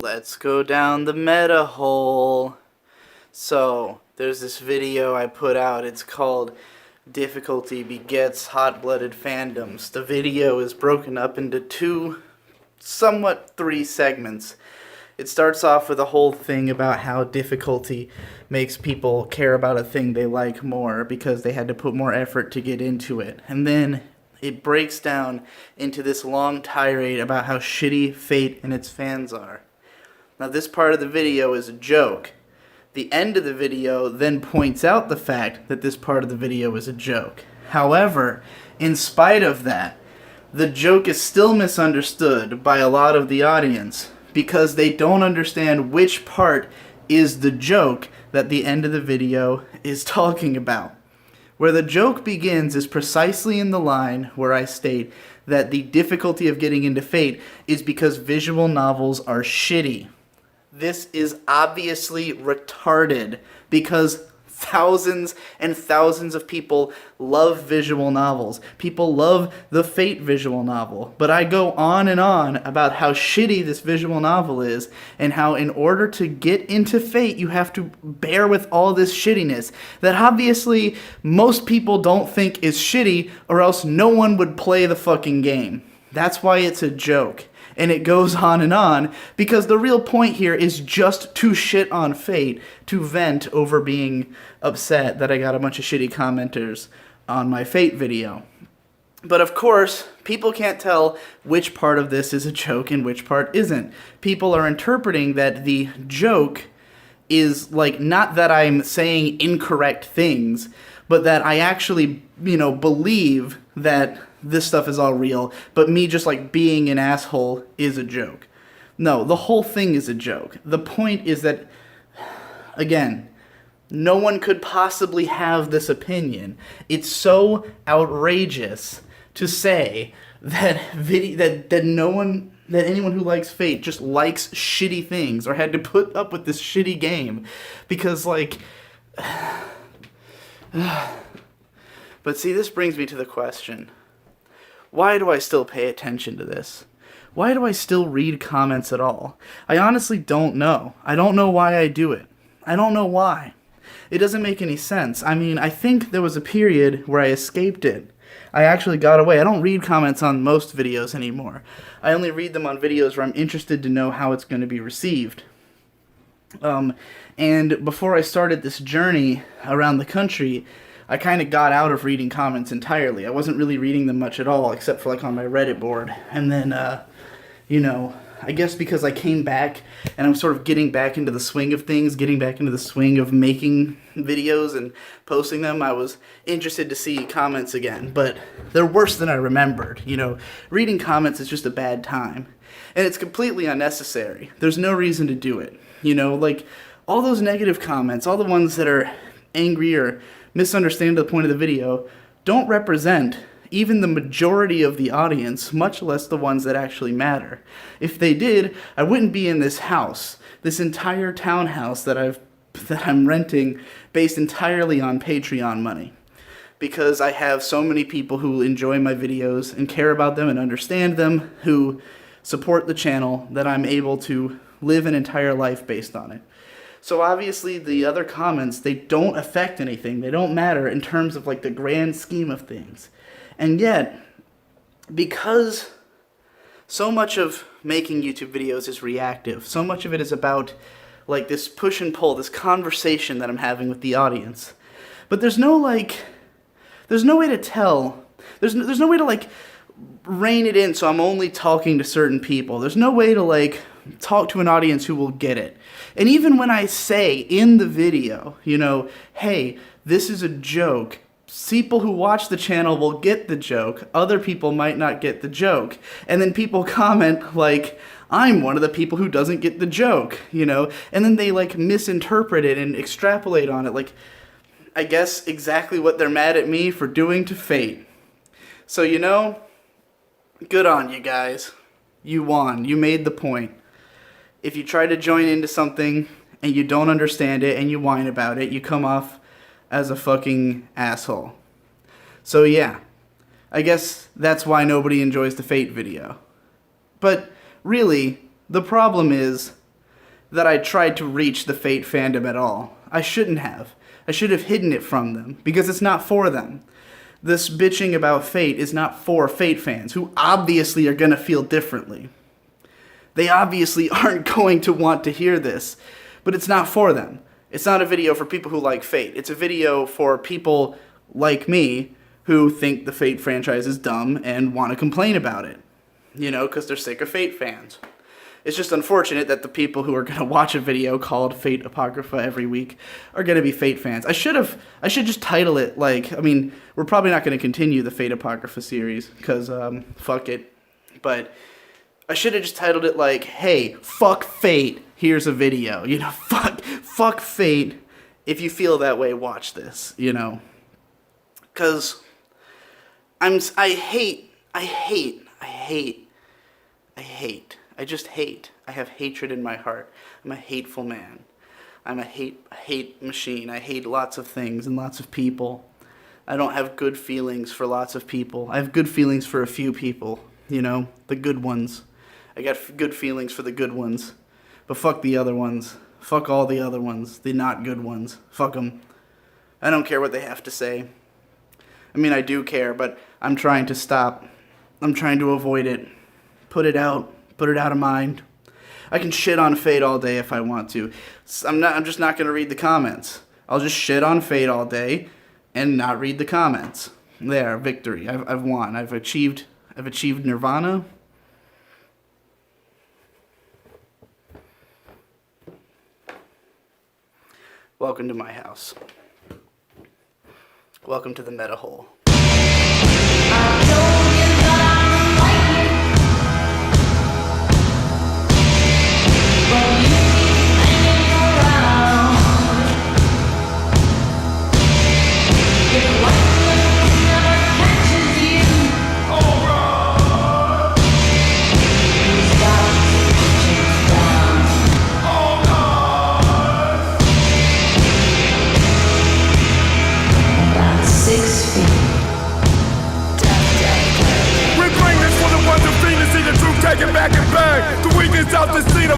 Let's go down the meta hole. So, there's this video I put out. It's called Difficulty Begets Hot-Blooded Fandoms. The video is broken up into three segments. It starts off with a whole thing about how difficulty makes people care about a thing they like more because they had to put more effort to get into it. And then it breaks down into this long tirade about how shitty Fate and its fans are. Now, this part of the video is a joke. The end of the video then points out the fact that this part of the video is a joke. However, in spite of that, the joke is still misunderstood by a lot of the audience because they don't understand which part is the joke that the end of the video is talking about. Where the joke begins is precisely in the line where I state that the difficulty of getting into Fate is because visual novels are shitty. This is obviously retarded because thousands and thousands of people love visual novels. People love the Fate visual novel. But I go on and on about how shitty this visual novel is and how in order to get into Fate you have to bear with all this shittiness that obviously most people don't think is shitty or else no one would play the fucking game. That's why it's a joke. And it goes on because the real point here is just to shit on Fate, to vent over being upset that I got a bunch of shitty commenters on my Fate video. But of course, people can't tell which part of this is a joke and which part isn't. People are interpreting that the joke is like not that I'm saying incorrect things, but that I actually, believe that this stuff is all real, but me just like being an asshole is a joke. No, the whole thing is a joke. The point is that, again, no one could possibly have this opinion. It's so outrageous to say that anyone who likes Fate just likes shitty things or had to put up with this shitty game because But see, this brings me to the question. Why do I still pay attention to this? Why do I still read comments at all? I honestly don't know. I don't know why I do it. I don't know why. It doesn't make any sense. I mean, I think there was a period where I escaped it. I actually got away. I don't read comments on most videos anymore. I only read them on videos where I'm interested to know how it's going to be received. And before I started this journey around the country, I kind of got out of reading comments entirely. I wasn't really reading them much at all, except for on my Reddit board. And then, I guess because I came back and I'm sort of getting back into the swing of things, getting back into the swing of making videos and posting them, I was interested to see comments again. But they're worse than I remembered. Reading comments is just a bad time. And it's completely unnecessary. There's no reason to do it. All those negative comments, all the ones that are angry or misunderstand the point of the video, don't represent even the majority of the audience, much less the ones that actually matter. If they did, I wouldn't be in this house, this entire townhouse that I'm renting based entirely on Patreon money. Because I have so many people who enjoy my videos and care about them and understand them, who support the channel, that I'm able to live an entire life based on it. So obviously the other comments, they don't affect anything. They don't matter in terms of the grand scheme of things. And yet, because so much of making YouTube videos is reactive, so much of it is about this push and pull, this conversation that I'm having with the audience. But there's no way to tell. There's no way to rein it in so I'm only talking to certain people. There's no way to talk to an audience who will get it. And even when I say in the video, hey, this is a joke, people who watch the channel will get the joke, other people might not get the joke. And then people comment I'm one of the people who doesn't get the joke, and then they misinterpret it and extrapolate on it, I guess exactly what they're mad at me for doing to Fate. So, good on you guys. You won. You made the point. If you try to join into something and you don't understand it and you whine about it, you come off as a fucking asshole. So yeah, I guess that's why nobody enjoys the Fate video. But really, the problem is that I tried to reach the Fate fandom at all. I shouldn't have. I should have hidden it from them, because it's not for them. This bitching about Fate is not for Fate fans, who obviously are going to feel differently. They obviously aren't going to want to hear this, but it's not for them. It's not a video for people who like Fate. It's a video for people like me who think the Fate franchise is dumb and want to complain about it. You know, because they're sick of Fate fans. It's just unfortunate that the people who are going to watch a video called Fate Apocrypha every week are going to be Fate fans. I should just title it like, I mean, we're probably not going to continue the Fate Apocrypha series, because, fuck it. But I should have just titled it like, hey, fuck Fate, here's a video. You know, fuck Fate. If you feel that way, watch this, you know. Because I just hate. I have hatred in my heart. I'm a hateful man. I'm a hate machine. I hate lots of things and lots of people. I don't have good feelings for lots of people. I have good feelings for a few people, you know, the good ones. I got good feelings for the good ones. But fuck the other ones. Fuck all the other ones. The not good ones. Fuck them. I don't care what they have to say. I mean, I do care, but I'm trying to stop. I'm trying to avoid it. Put it out of mind. I can shit on Fate all day if I want to. I'm just not going to read the comments. I'll just shit on Fate all day and not read the comments. There, victory. I've won. I've achieved nirvana. Welcome to my house. Welcome to the meta hole.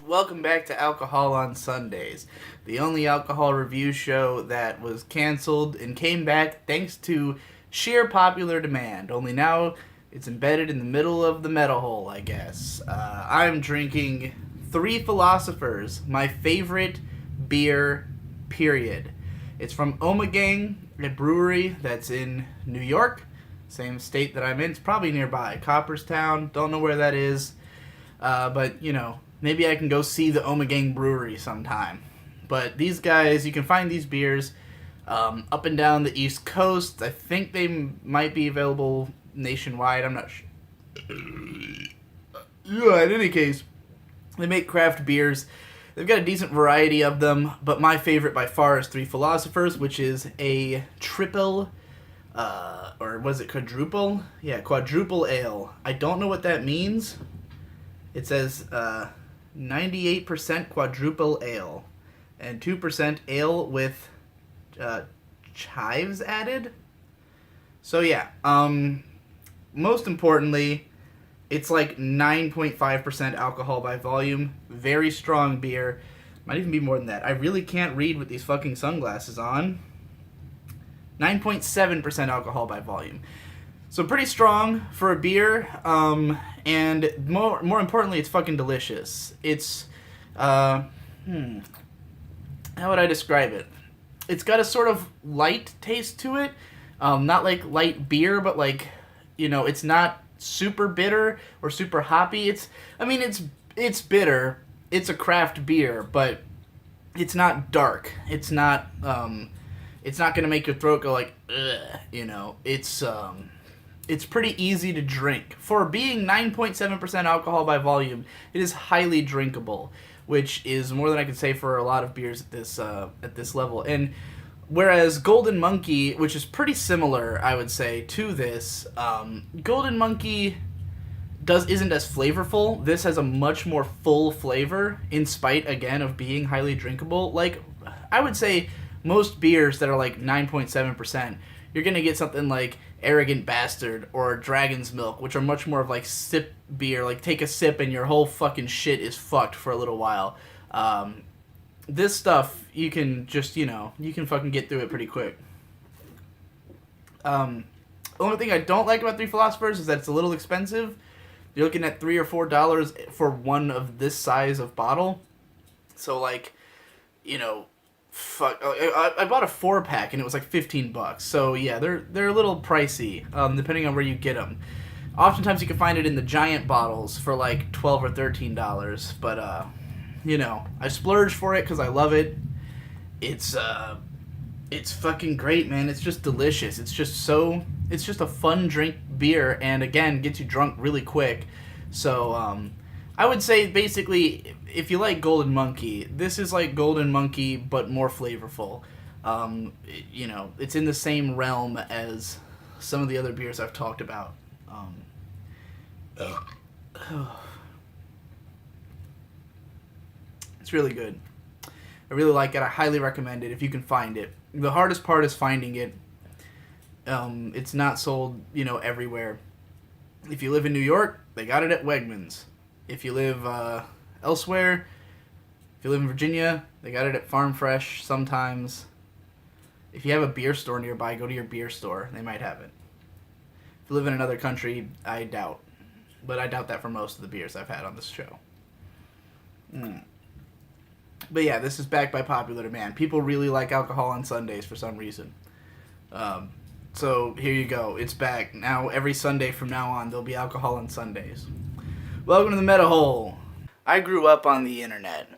Welcome back to Alcohol on Sundays, the only alcohol review show that was canceled and came back thanks to sheer popular demand, only now it's embedded in the middle of the meta hole, I guess. I'm drinking Three Philosophers, my favorite beer, period. It's from Ommegang, a brewery that's in New York, same state that I'm in. It's probably nearby, Copperstown, don't know where that is, but, you know, maybe I can go see the Ommegang Brewery sometime. But these guys, you can find these beers up and down the East Coast. I think they might be available nationwide. I'm not sure. Yeah, in any case, they make craft beers. They've got a decent variety of them, but my favorite by far is Three Philosophers, which is a triple, or was it quadruple? Yeah, quadruple ale. I don't know what that means. It says 98% quadruple ale and 2% ale with chives added. So yeah, most importantly, it's like 9.5% alcohol by volume. Very strong beer. Might even be more than that. I really can't read with these fucking sunglasses on. 9.7% alcohol by volume. So pretty strong for a beer, and more importantly, it's fucking delicious. It's, how would I describe it? It's got a sort of light taste to it, not like light beer, but like, you know, it's not super bitter or super hoppy. It's bitter. It's a craft beer, but it's not dark. It's not gonna make your throat go like, ugh, you know. It's pretty easy to drink. For being 9.7% alcohol by volume, it is highly drinkable, which is more than I can say for a lot of beers at this level. And whereas Golden Monkey, which is pretty similar, I would say, to this, Golden Monkey isn't as flavorful. This has a much more full flavor, in spite, again, of being highly drinkable. Like, I would say most beers that are like 9.7%, you're going to get something like Arrogant Bastard or Dragon's Milk, which are much more of like sip beer. Like, take a sip and your whole fucking shit is fucked for a little while. This stuff, you can just, you can fucking get through it pretty quick. The only thing I don't like about Three Philosophers is that it's a little expensive. You're looking at $3 or $4 for one of this size of bottle. So, like, fuck. I bought a 4-pack and it was like $15. So yeah, they're a little pricey, depending on where you get them. Oftentimes you can find it in the giant bottles for like $12 or $13. But I splurge for it because I love it. It's fucking great, man. It's just delicious. It's just a fun drink beer, and again, gets you drunk really quick. So, I would say basically, if you like Golden Monkey, this is like Golden Monkey, but more flavorful. It's in the same realm as some of the other beers I've talked about. It's really good. I really like it. I highly recommend it if you can find it. The hardest part is finding it. It's not sold, everywhere. If you live in New York, they got it at Wegmans. If you live elsewhere, if you live in Virginia, they got it at Farm Fresh sometimes. If you have a beer store nearby, go to your beer store. They might have it. If you live in another country, I doubt. But I doubt that for most of the beers I've had on this show. But yeah, this is backed by popular demand. People really like alcohol on Sundays for some reason. So here you go. It's back. Now every Sunday from now on, there'll be alcohol on Sundays. Welcome to the Meta Hole. I grew up on the internet.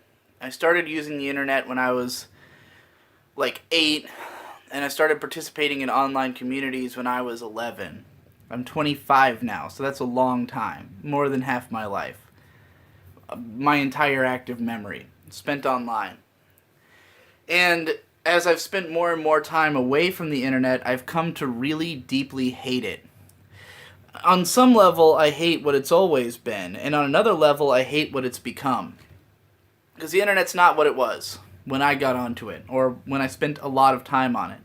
I started using the internet when I was like 8, and I started participating in online communities when I was 11. I'm 25 now, so that's a long time. More than half my life. My entire active memory spent online. And as I've spent more and more time away from the internet, I've come to really deeply hate it. On some level, I hate what it's always been, and on another level, I hate what it's become. Because the internet's not what it was when I got onto it, or when I spent a lot of time on it.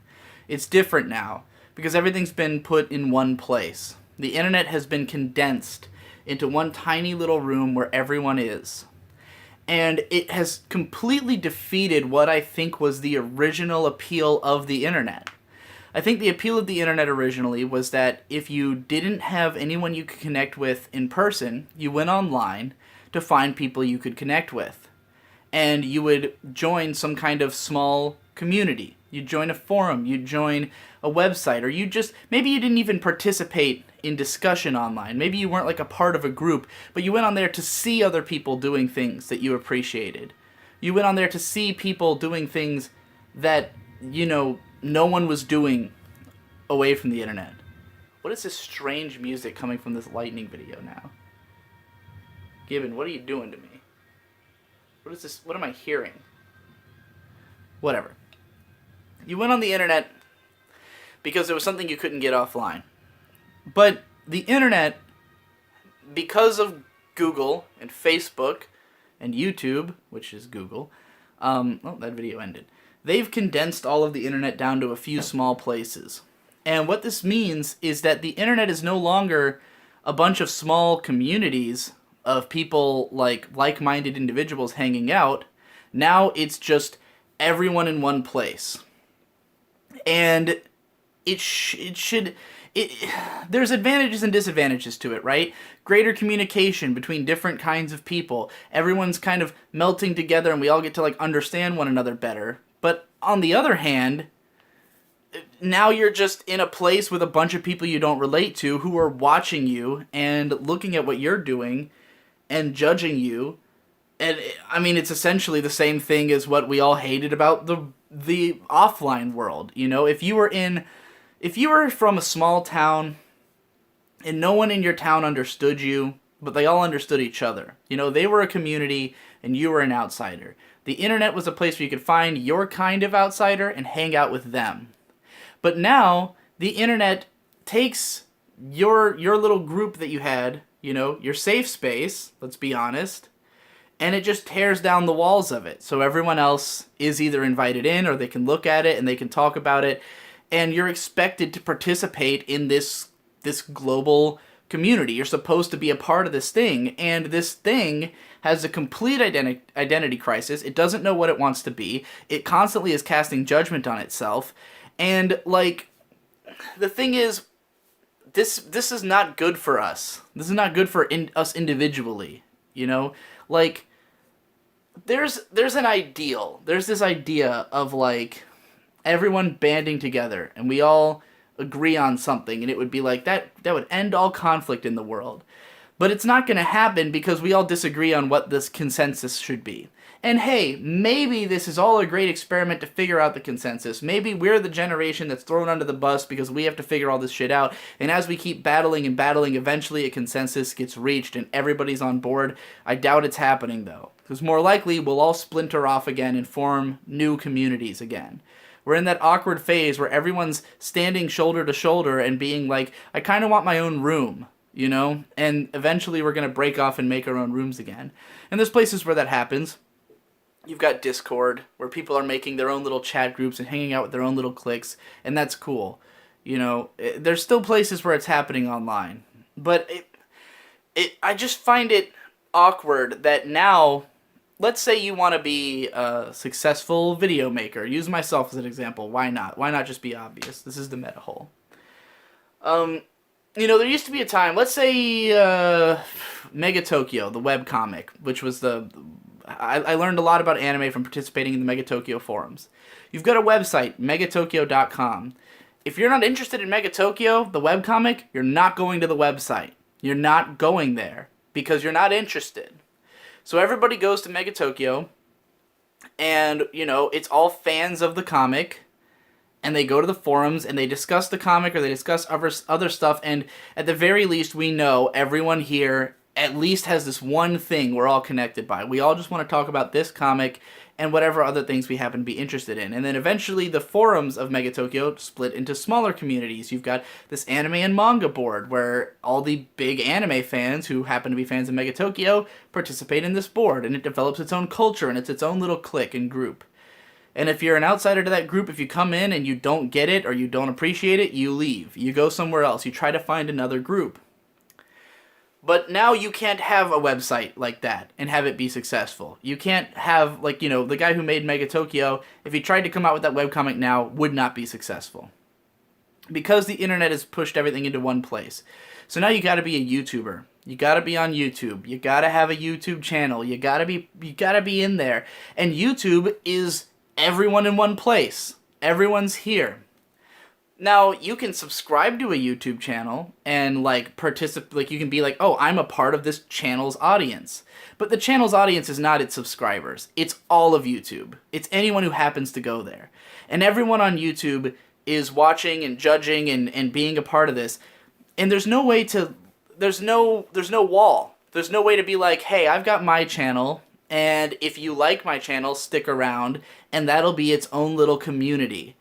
It's different now, because everything's been put in one place. The internet has been condensed into one tiny little room where everyone is. And it has completely defeated what I think was the original appeal of the internet. I think the appeal of the internet originally was that if you didn't have anyone you could connect with in person, you went online to find people you could connect with. And you would join some kind of small community. You'd join a forum, you'd join a website, or maybe you didn't even participate in discussion online. Maybe you weren't like a part of a group, but you went on there to see other people doing things that you appreciated. You went on there to see people doing things that, no one was doing away from the internet. What is this strange music coming from this lightning video now? Gibbon, what are you doing to me? What is this? What am I hearing? Whatever. You went on the internet because it was something you couldn't get offline. But the internet, because of Google and Facebook and YouTube, which is Google, that video ended. They've condensed all of the internet down to a few small places. And what this means is that the internet is no longer a bunch of small communities of people like-minded individuals hanging out. Now it's just everyone in one place. And there's advantages and disadvantages to it, right? Greater communication between different kinds of people. Everyone's kind of melting together and we all get to understand one another better. But on the other hand, now you're just in a place with a bunch of people you don't relate to who are watching you and looking at what you're doing and judging you. And I mean, it's essentially the same thing as what we all hated about the offline world. If you were from a small town and no one in your town understood you, but they all understood each other. They were a community and you were an outsider. The internet was a place where you could find your kind of outsider and hang out with them. But now, the internet takes your little group that you had, your safe space, let's be honest, and it just tears down the walls of it. So everyone else is either invited in or they can look at it and they can talk about it. And you're expected to participate in this global community. You're supposed to be a part of this thing. And this thing has a complete identity crisis. It doesn't know what it wants to be. It constantly is casting judgment on itself. And, like, the thing is, this is not good for us. This is not good for us individually, you know? Like, there's an ideal. There's this idea of, like, everyone banding together, and we all agree on something, and it would be like, that would end all conflict in the world. But it's not going to happen because we all disagree on what this consensus should be. And hey, maybe this is all a great experiment to figure out the consensus. Maybe we're the generation that's thrown under the bus because we have to figure all this shit out. And as we keep battling and battling, eventually a consensus gets reached and everybody's on board. I doubt it's happening, though. Because more likely, we'll all splinter off again and form new communities again. We're in that awkward phase where everyone's standing shoulder to shoulder and being like, I kind of want my own room, you know? And eventually we're going to break off and make our own rooms again. And there's places where that happens. You've got Discord, where people are making their own little chat groups and hanging out with their own little cliques, and that's cool. You know, there's still places where it's happening online. But I just find it awkward that now, let's say you want to be a successful video maker. Use myself as an example. Why not? Why not just be obvious? This is the meta hole. You know, there used to be a time, let's say Mega Tokyo, the webcomic, which was I learned a lot about anime from participating in the Mega Tokyo forums. You've got a website, megatokyo.com. If you're not interested in Mega Tokyo, the webcomic, you're not going to the website. You're not going there because you're not interested. So everybody goes to Mega Tokyo, and, you know, it's all fans of the comic, and they go to the forums, and they discuss the comic, or they discuss other stuff, and at the very least, we know everyone here at least has this one thing we're all connected by. We all just want to talk about this comic and whatever other things we happen to be interested in. And then eventually the forums of Mega Tokyo split into smaller communities. You've got this anime and manga board where all the big anime fans who happen to be fans of Mega Tokyo participate in this board, and it develops its own culture and it's its own little clique and group. And if you're an outsider to that group, if you come in and you don't get it or you don't appreciate it, you leave. You go somewhere else. You try to find another group. But now you can't have a website like that and have it be successful. You can't have, like, you know, the guy who made Mega Tokyo, if he tried to come out with that webcomic now, would not be successful. Because the internet has pushed everything into one place. So now you gotta be a YouTuber. You gotta be on YouTube. You gotta have a YouTube channel. You gotta be in there. And YouTube is everyone in one place. Everyone's here. Now, you can subscribe to a YouTube channel and, like, participate, like, you can be like, oh, I'm a part of this channel's audience. But the channel's audience is not its subscribers. It's all of YouTube. It's anyone who happens to go there. And everyone on YouTube is watching and judging and being a part of this. And there's no way to, there's no wall. There's no way to be like, hey, I've got my channel, and if you like my channel, stick around, and that'll be its own little community.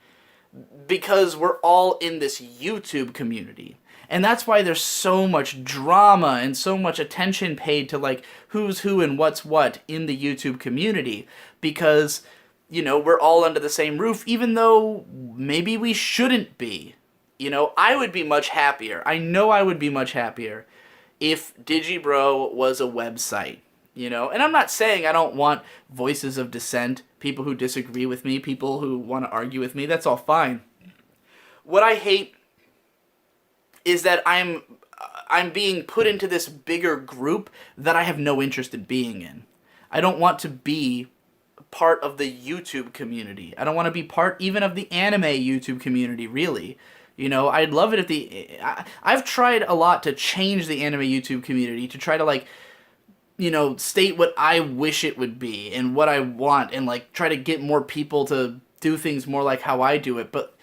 Because we're all in this YouTube community. And that's why there's so much drama and so much attention paid to, like, who's who and what's what in the YouTube community. Because, you know, we're all under the same roof, even though maybe we shouldn't be. You know, I would be much happier. I know I would be much happier if Digibro was a website. You know, and I'm not saying I don't want voices of dissent, people who disagree with me, people who want to argue with me. That's all fine. What I hate is that I'm being put into this bigger group that I have no interest in being in. I don't want to be part of the YouTube community. I don't want to be part even of the anime YouTube community, really. You know, I'd love it if I've tried a lot to change the anime YouTube community, to try to, like, you know, state what I wish it would be and what I want, and, like, try to get more people to do things more like how I do it. But,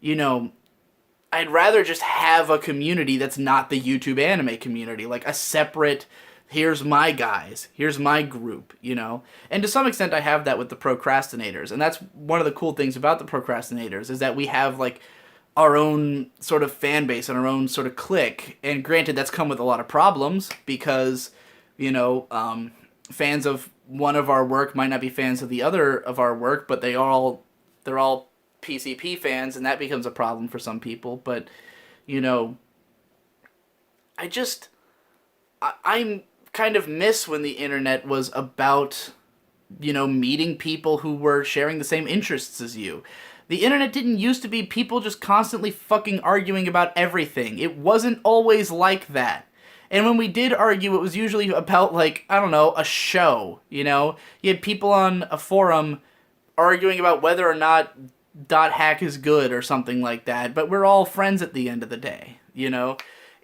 you know, I'd rather just have a community that's not the YouTube anime community, like a separate, here's my guys, here's my group, you know. And to some extent I have that with the procrastinators, and that's one of the cool things about the procrastinators, is that we have, like, our own sort of fan base and our own sort of clique. And granted, that's come with a lot of problems, because, you know, fans of one of our work might not be fans of the other of our work, but they're all PCP fans, and that becomes a problem for some people. But, you know, I'm kind of miss when the internet was about, meeting people who were sharing the same interests as you. The internet didn't used to be people just constantly fucking arguing about everything. It wasn't always like that. And when we did argue, it was usually about, like, I don't know, a show, You had people on a forum arguing about whether or not .hack is good or something like that, but we're all friends at the end of the day,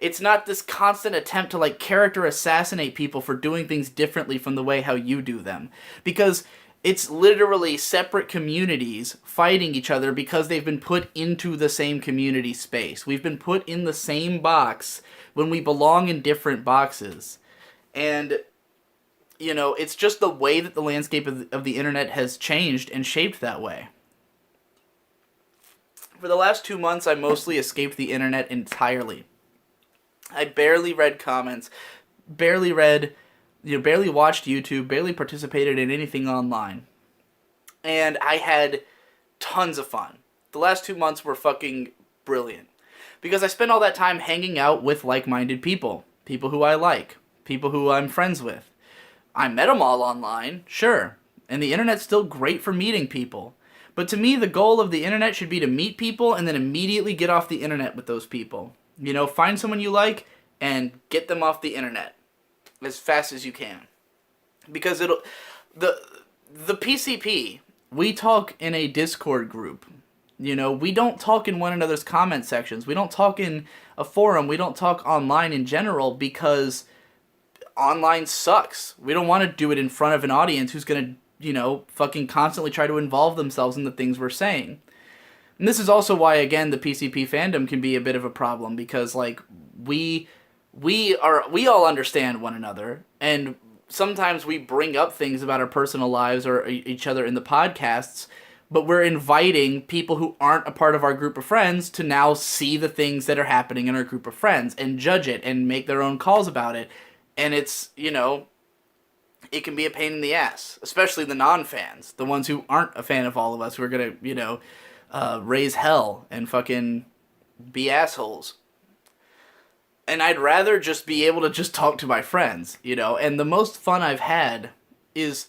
It's not this constant attempt to, like, character assassinate people for doing things differently from the way how you do them. Because it's literally separate communities fighting each other because they've been put into the same community space. We've been put in the same box when we belong in different boxes. And, it's just the way that the landscape of the internet has changed and shaped that way. For the last 2 months, I mostly escaped the internet entirely. I barely read comments, barely watched YouTube, barely participated in anything online. And I had tons of fun. The last 2 months were fucking brilliant. Because I spent all that time hanging out with like-minded people. People who I like. People who I'm friends with. I met them all online, sure. And the internet's still great for meeting people. But to me, the goal of the internet should be to meet people and then immediately get off the internet with those people. Find someone you like and get them off the internet as fast as you can. Because the PCP, we talk in a Discord group. We don't talk in one another's comment sections. We don't talk in a forum. We don't talk online in general because online sucks. We don't want to do it in front of an audience who's going to, fucking constantly try to involve themselves in the things we're saying. And this is also why, again, the PCP fandom can be a bit of a problem because, like, we all understand one another, and sometimes we bring up things about our personal lives or each other in the podcasts, but we're inviting people who aren't a part of our group of friends to now see the things that are happening in our group of friends and judge it and make their own calls about it. And it's, it can be a pain in the ass, especially the non-fans, the ones who aren't a fan of all of us, who are going to, raise hell and fucking be assholes. And I'd rather just be able to just talk to my friends, and the most fun I've had is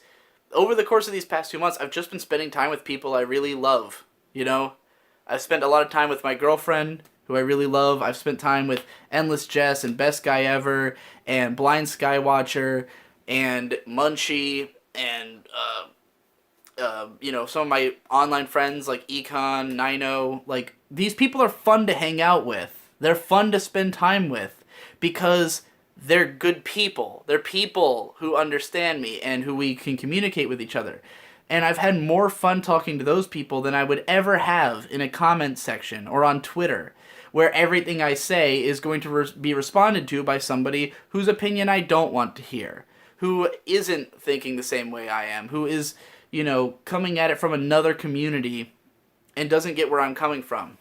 over the course of these past 2 months, I've just been spending time with people I really love, I've spent a lot of time with my girlfriend, who I really love. I've spent time with Endless Jess and Best Guy Ever and Blind Skywatcher and Munchie and, some of my online friends like Econ, Nino. Like, these people are fun to hang out with. They're fun to spend time with because they're good people. They're people who understand me and who we can communicate with each other. And I've had more fun talking to those people than I would ever have in a comment section or on Twitter, where everything I say is going to be responded to by somebody whose opinion I don't want to hear, who isn't thinking the same way I am, who is, coming at it from another community and doesn't get where I'm coming from.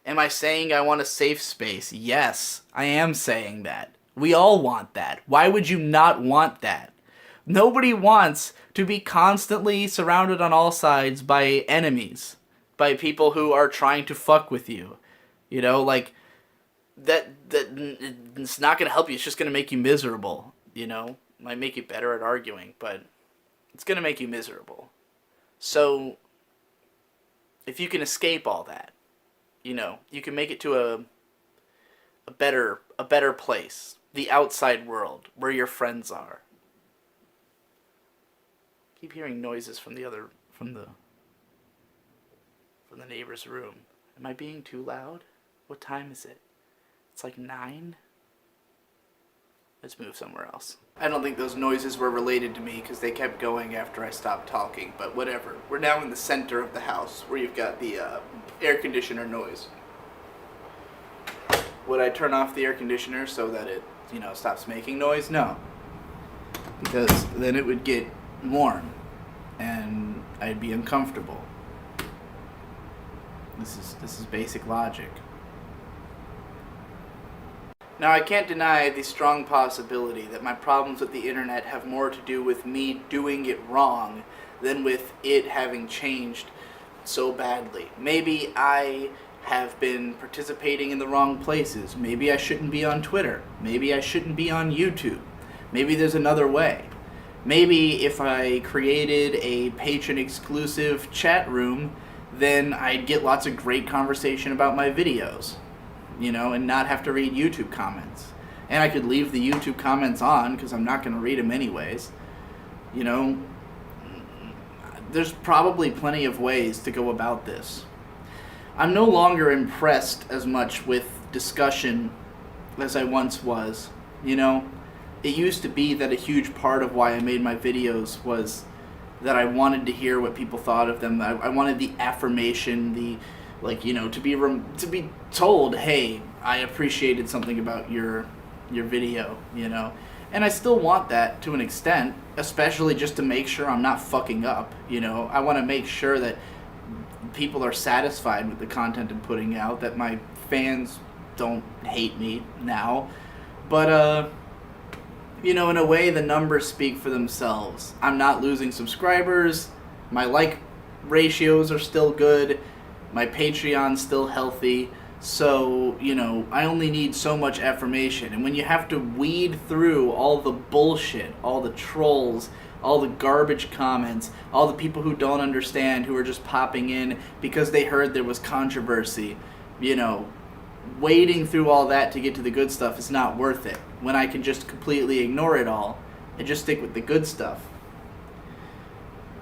Am I saying I want a safe space? Yes, I am saying that. We all want that. Why would you not want that? Nobody wants to be constantly surrounded on all sides by enemies, by people who are trying to fuck with you. That it's not going to help you. It's just going to make you miserable, Might make you better at arguing, but it's going to make you miserable. So, if you can escape all that, you can make it to a better place, the outside world, where your friends are. I keep hearing noises from the neighbor's room. Am I being too loud? What time is it? It's like 9? Let's move somewhere else. I don't think those noises were related to me because they kept going after I stopped talking, but whatever. We're now in the center of the house where you've got the air conditioner noise. Would I turn off the air conditioner so that it, stops making noise? No. Because then it would get warm and I'd be uncomfortable. This is basic logic. Now, I can't deny the strong possibility that my problems with the internet have more to do with me doing it wrong than with it having changed so badly. Maybe I have been participating in the wrong places. Maybe I shouldn't be on Twitter. Maybe I shouldn't be on YouTube. Maybe there's another way. Maybe if I created a patron-exclusive chat room, then I'd get lots of great conversation about my videos, and not have to read YouTube comments. And I could leave the YouTube comments on because I'm not going to read them anyways. There's probably plenty of ways to go about this. I'm no longer impressed as much with discussion as I once was. It used to be that a huge part of why I made my videos was that I wanted to hear what people thought of them. I wanted the affirmation, to be told, hey, I appreciated something about your video, And I still want that to an extent, especially just to make sure I'm not fucking up, I want to make sure that people are satisfied with the content I'm putting out, that my fans don't hate me now. But, in a way, the numbers speak for themselves. I'm not losing subscribers. My like ratios are still good. My Patreon's still healthy. So, I only need so much affirmation. And when you have to weed through all the bullshit, all the trolls, all the garbage comments, all the people who don't understand, who are just popping in because they heard there was controversy, wading through all that to get to the good stuff is not worth it, when I can just completely ignore it all and just stick with the good stuff.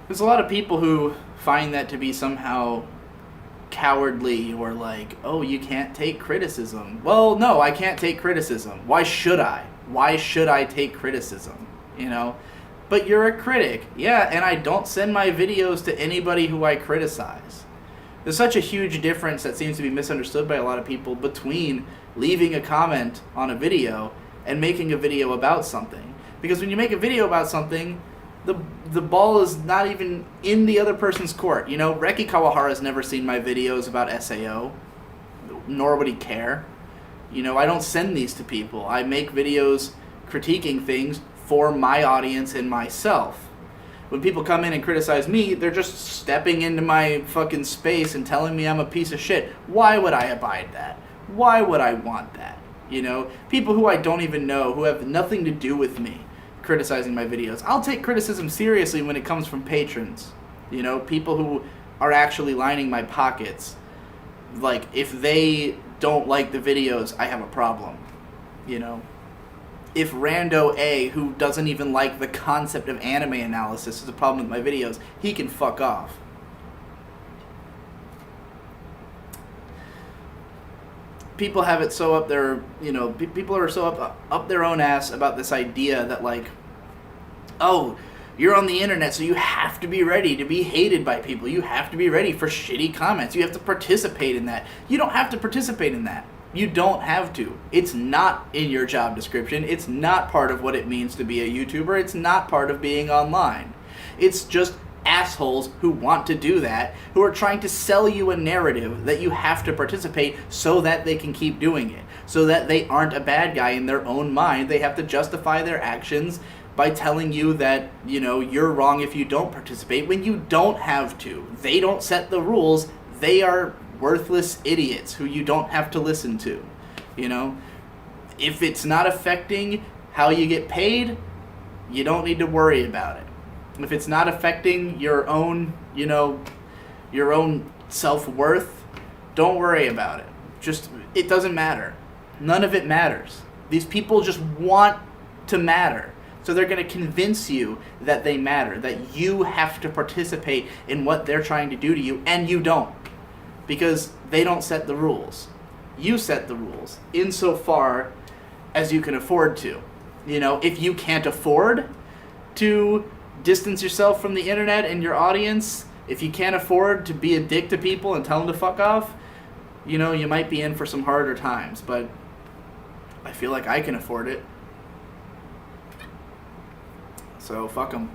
There's a lot of people who find that to be somehow cowardly, or like, oh, you can't take criticism. Well, no, I can't take criticism. Why should I? Why should I take criticism? But you're a critic. Yeah, and I don't send my videos to anybody who I criticize. There's such a huge difference that seems to be misunderstood by a lot of people between leaving a comment on a video and making a video about something. Because when you make a video about something, the ball is not even in the other person's court. Reki Kawahara's never seen my videos about SAO, nor would he care. I don't send these to people. I make videos critiquing things for my audience and myself. When people come in and criticize me, they're just stepping into my fucking space and telling me I'm a piece of shit. Why would I abide that? Why would I want that? People who I don't even know, who have nothing to do with me, criticizing my videos. I'll take criticism seriously when it comes from patrons. People who are actually lining my pockets. Like, if they don't like the videos, I have a problem. If Rando A, who doesn't even like the concept of anime analysis, is a problem with my videos, he can fuck off. People have it so up their, people are so up their own ass about this idea that, like, oh, you're on the internet, so you have to be ready to be hated by people. You have to be ready for shitty comments. You have to participate in that. You don't have to participate in that. You don't have to. It's not in your job description. It's not part of what it means to be a YouTuber. It's not part of being online. It's just assholes who want to do that, who are trying to sell you a narrative that you have to participate so that they can keep doing it, so that they aren't a bad guy in their own mind. They have to justify their actions by telling you that, you're wrong if you don't participate, when you don't have to. They don't set the rules. They are worthless idiots who you don't have to listen to. If it's not affecting how you get paid, you don't need to worry about it. If it's not affecting your own, your own self-worth, don't worry about it. It doesn't matter. None of it matters. These people just want to matter. So they're going to convince you that they matter, that you have to participate in what they're trying to do to you, and you don't. Because they don't set the rules. You set the rules, insofar as you can afford to. If you can't afford to distance yourself from the internet and your audience, if you can't afford to be a dick to people and tell them to fuck off, you might be in for some harder times. But I feel like I can afford it. So fuck them.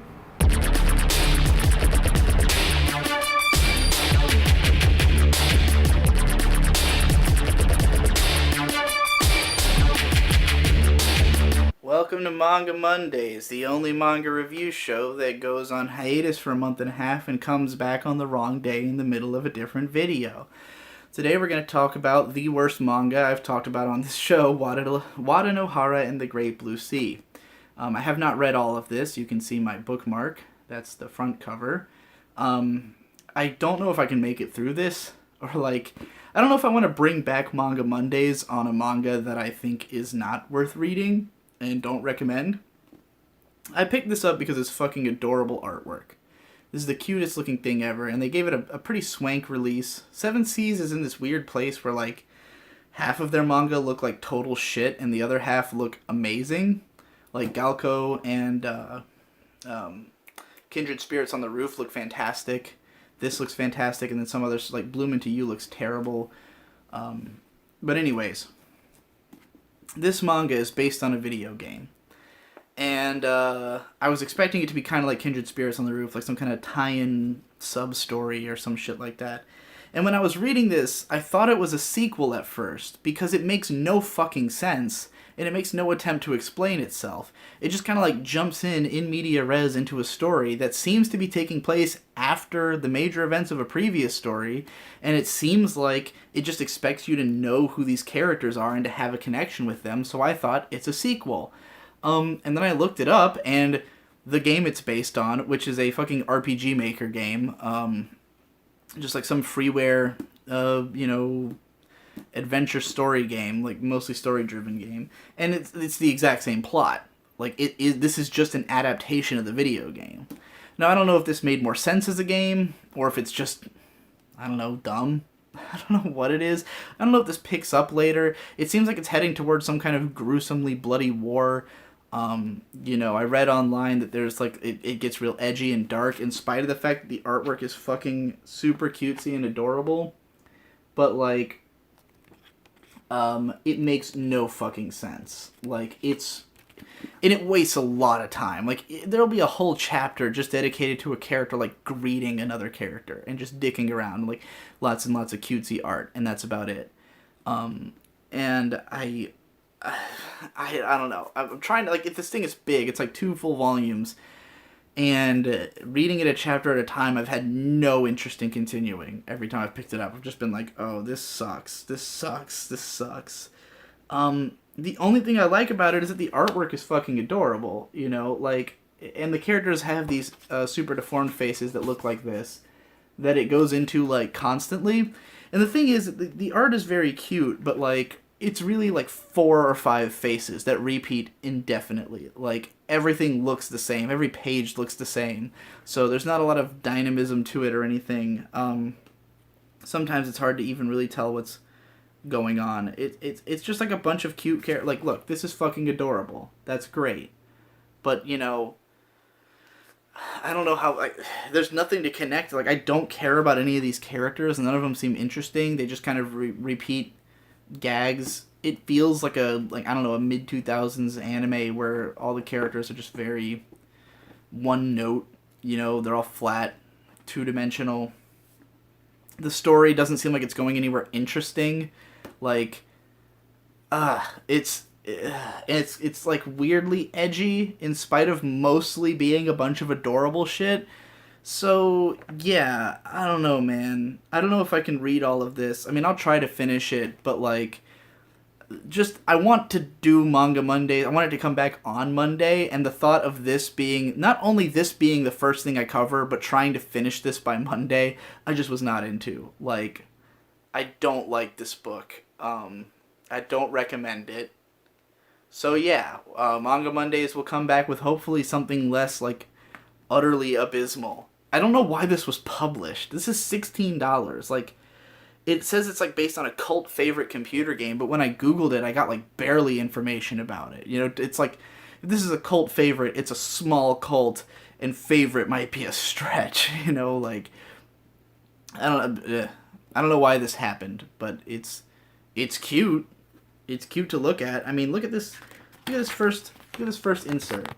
Welcome to Manga Mondays, the only manga review show that goes on hiatus for a month and a half and comes back on the wrong day in the middle of a different video. Today we're going to talk about the worst manga I've talked about on this show, Wada no Hara and the Great Blue Sea. I have not read all of this. You can see my bookmark. That's the front cover. I don't know if I can make it through this, or I don't know if I want to bring back Manga Mondays on a manga that I think is not worth reading and don't recommend. I picked this up because it's fucking adorable artwork. This is the cutest looking thing ever, and they gave it a pretty swank release. Seven Seas is in this weird place where, like, half of their manga look like total shit, and the other half look amazing. Like, Galco and Kindred Spirits on the Roof look fantastic. This looks fantastic, and then some others, like Bloom Into You, looks terrible. But anyways, this manga is based on a video game. And I was expecting it to be kind of like Kindred Spirits on the Roof, like some kind of tie-in sub-story or some shit like that. And when I was reading this, I thought it was a sequel at first, because it makes no fucking sense, and it makes no attempt to explain itself. It just kind of like jumps in media res into a story that seems to be taking place after the major events of a previous story, and it seems like it just expects you to know who these characters are and to have a connection with them, so I thought it's a sequel. And then I looked it up, and the game it's based on, which is a fucking RPG Maker game, just like some freeware, adventure story game, like mostly story-driven game, and it's the exact same plot. Like, this is just an adaptation of the video game. Now, I don't know if this made more sense as a game, or if it's just, I don't know, dumb. I don't know what it is. I don't know if this picks up later. It seems like it's heading towards some kind of gruesomely bloody war. I read online that there's it gets real edgy and dark in spite of the fact that the artwork is fucking super cutesy and adorable. But it makes no fucking sense. And it wastes a lot of time. There'll be a whole chapter just dedicated to a character, greeting another character and just dicking around, lots and lots of cutesy art, and that's about it. And I don't know. I'm trying to, if this thing is big, it's 2 full volumes, and reading it a chapter at a time, I've had no interest in continuing. Every time I've picked it up, I've just been like, oh, this sucks. This sucks. This sucks. The only thing I like about it is that the artwork is fucking adorable, and the characters have these super deformed faces that look like this, that it goes into, constantly. And the thing is, the art is very cute, but, it's really 4 or 5 faces that repeat indefinitely. Everything looks the same. Every page looks the same. So there's not a lot of dynamism to it or anything. Sometimes it's hard to even really tell what's going on. It's just a bunch of cute characters. Look, this is fucking adorable. That's great. But, I don't know how, there's nothing to connect. I don't care about any of these characters. None of them seem interesting. They just kind of repeat gags. It feels like a mid-2000s anime where all the characters are just very one note, they're all flat, two-dimensional. The story doesn't seem like it's going anywhere interesting. It's weirdly edgy in spite of mostly being a bunch of adorable shit. So, yeah, I don't know, man. I don't know if I can read all of this. I mean, I'll try to finish it, but, I want to do Manga Monday. I want it to come back on Monday, and the thought of this being, not only this being the first thing I cover, but trying to finish this by Monday, I just was not into. I don't like this book. I don't recommend it. So, yeah, Manga Mondays will come back with hopefully something less, utterly abysmal. I don't know why this was published. This is $16. It says it's based on a cult favorite computer game, but when I Googled it, I got barely information about it. It's if this is a cult favorite, it's a small cult, and favorite might be a stretch. I don't know why this happened, but it's cute. It's cute to look at. I mean, look at this. Look at this first insert.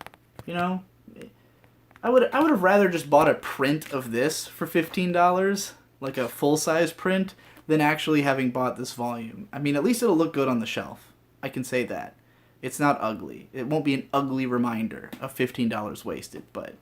I would have rather just bought a print of this for $15, a full-size print, than actually having bought this volume. I mean, at least it'll look good on the shelf. I can say that. It's not ugly. It won't be an ugly reminder of $15 wasted, but...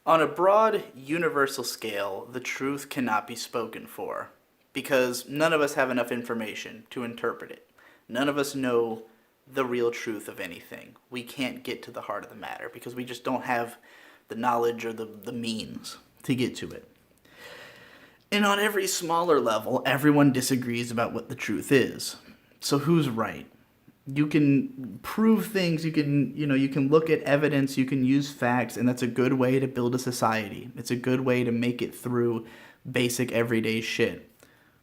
On a broad, universal scale, the truth cannot be spoken for, because none of us have enough information to interpret it. None of us know the real truth of anything. We can't get to the heart of the matter, because we just don't have the knowledge or the means to get to it. And on every smaller level, everyone disagrees about what the truth is. So who's right? You can prove things, you can look at evidence, you can use facts, and that's a good way to build a society. It's a good way to make it through basic everyday shit.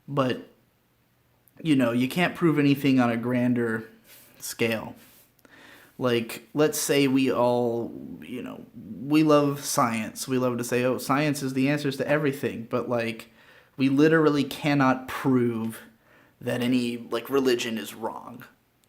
But, you can't prove anything on a grander scale. Like, let's say we all, we love science. We love to say, oh, science is the answers to everything. But, we literally cannot prove that any, religion is wrong.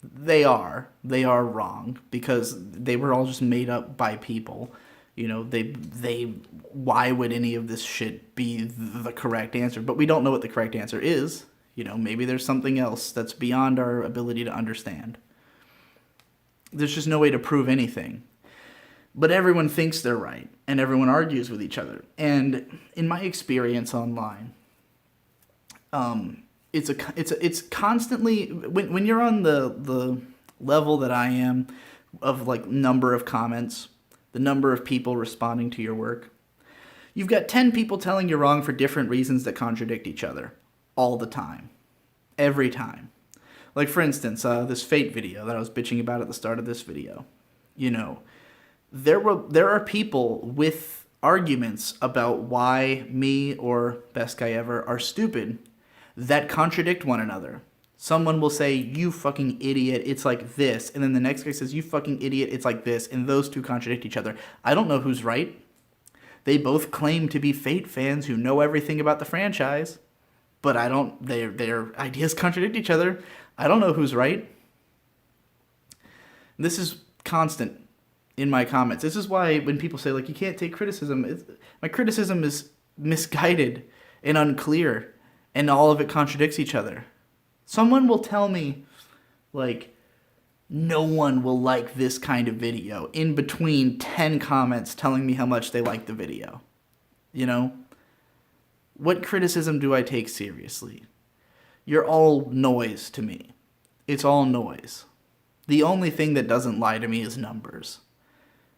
They are wrong, because they were all just made up by people. Why would any of this shit be the correct answer? But we don't know what the correct answer is. Maybe there's something else that's beyond our ability to understand. There's just no way to prove anything. But everyone thinks they're right, and everyone argues with each other. And in my experience online, it's constantly, when you're on the level that I am of number of comments, the number of people responding to your work, you've got 10 people telling you wrong for different reasons that contradict each other all the time, every time. Like, for instance, this Fate video that I was bitching about at the start of this video. There are people with arguments about why me or Best Guy Ever are stupid that contradict one another. Someone will say, you fucking idiot, it's like this. And then the next guy says, you fucking idiot, it's like this. And those two contradict each other. I don't know who's right. They both claim to be Fate fans who know everything about the franchise. But their ideas contradict each other. I don't know who's right. This is constant in my comments. This is why when people say, you can't take criticism, my criticism is misguided and unclear. And all of it contradicts each other. Someone will tell me, no one will like this kind of video, in between 10 comments telling me how much they like the video. What criticism do I take seriously? You're all noise to me. It's all noise. The only thing that doesn't lie to me is numbers.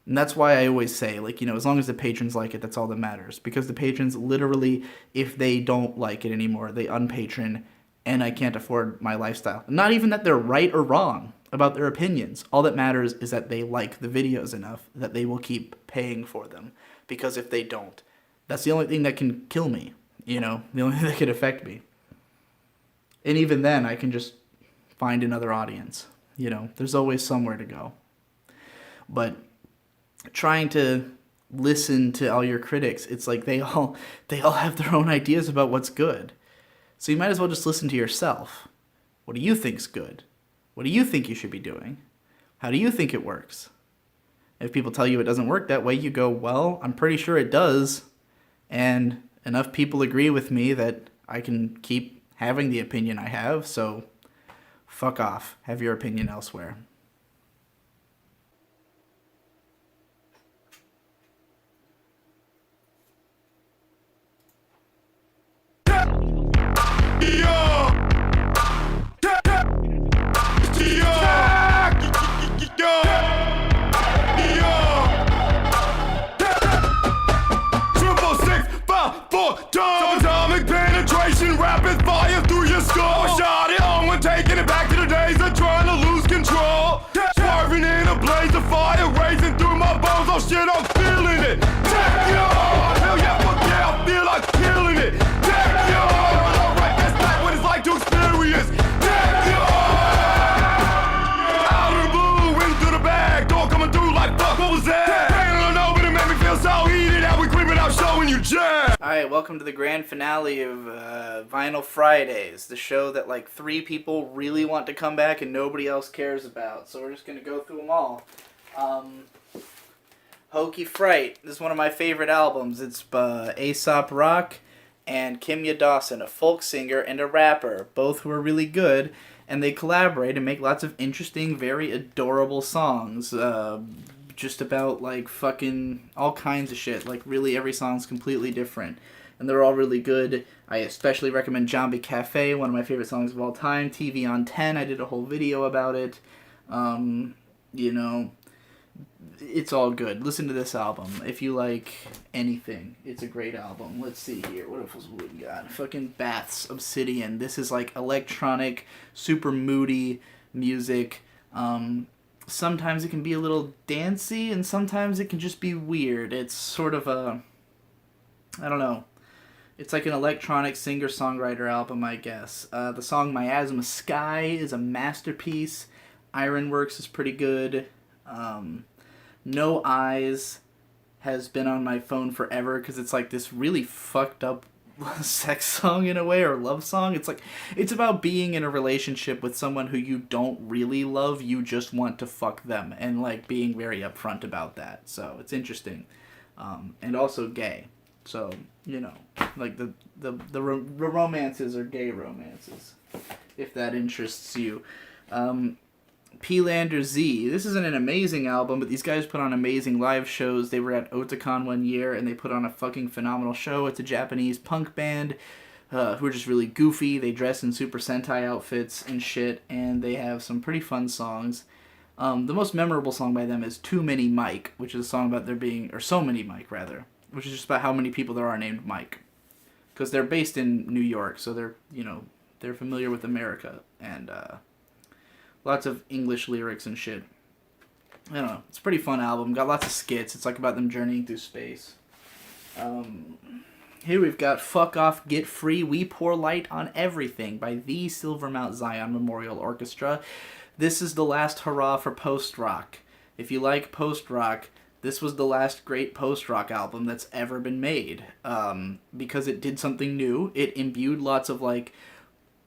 And that's why I always say, as long as the patrons like it, that's all that matters. Because the patrons literally, if they don't like it anymore, they unpatron, and I can't afford my lifestyle. Not even that they're right or wrong about their opinions. All that matters is that they like the videos enough that they will keep paying for them. Because if they don't, that's the only thing that can kill me. The only thing that could affect me. And even then, I can just find another audience. There's always somewhere to go. But trying to listen to all your critics, it's like they all have their own ideas about what's good. So you might as well just listen to yourself. What do you think's good? What do you think you should be doing? How do you think it works? If people tell you it doesn't work that way, you go, well, I'm pretty sure it does. And enough people agree with me that I can keep having the opinion I have, so fuck off. Have your opinion elsewhere. Atomic penetration, rapid fire through your skull. Shot it on when taking it back to the days of trying to lose control. Swerving in a blaze of fire, racing through my bones. Oh shit, I'm feeling it. Take you on. Hell yeah, fuck yeah, I feel like killing it. Take you on. Alright, that's not what it's like to experience. Take you on. Out of the blue, into the bag, door coming through like fuck. What was that? I don't know, but it made me feel so heated. How we creeping out, showing you jazz. Alright, welcome to the grand finale of Vinyl Fridays, the show that 3 people really want to come back and nobody else cares about. So we're just going to go through them all. Hokey Fright, this is one of my favorite albums. It's Aesop Rock and Kimya Dawson, a folk singer and a rapper, both who are really good, and they collaborate and make lots of interesting, very adorable songs. just about like fucking all kinds of shit. Like really every song's completely different. And they're all really good. I especially recommend Zombie Cafe, one of my favorite songs of all time. TV on 10, I did a whole video about it. You know, it's all good. Listen to this album. If you like anything, it's a great album. Let's see here. What else we got? Fucking Baths, Obsidian. This is like electronic, super moody music. Sometimes it can be a little dancey, and sometimes it can just be weird. It's sort of a... I don't know. It's like an electronic singer-songwriter album, I guess. The song Miasma Sky is a masterpiece. Ironworks is pretty good. No Eyes has been on my phone forever because it's like this really fucked up sex song in a way, or love song. It's about being in a relationship with someone who you don't really love, you just want to fuck them, and like being very upfront about that. So it's interesting. And also gay. So, you know, like the romances are gay romances, if that interests you. P-Lander Z. This isn't an amazing album, but these guys put on amazing live shows. They were at Otakon one year, and they put on a fucking phenomenal show. It's a Japanese punk band who are just really goofy. They dress in Super Sentai outfits and shit, and they have some pretty fun songs. The most memorable song by them is Too Many Mike, which is a song about there being, or So Many Mike, rather, which is just about how many people there are named Mike. Because they're based in New York, so they're, you know, they're familiar with America, and lots of English lyrics and shit. I don't know. It's a pretty fun album. Got lots of skits. It's like about them journeying through space. Here we've got Fuck Off, Get Free, We Pour Light on Everything by the Silver Mount Zion Memorial Orchestra. This is the last hurrah for post-rock. If you like post-rock, this was the last great post-rock album that's ever been made. Because it did something new. It imbued lots of, like,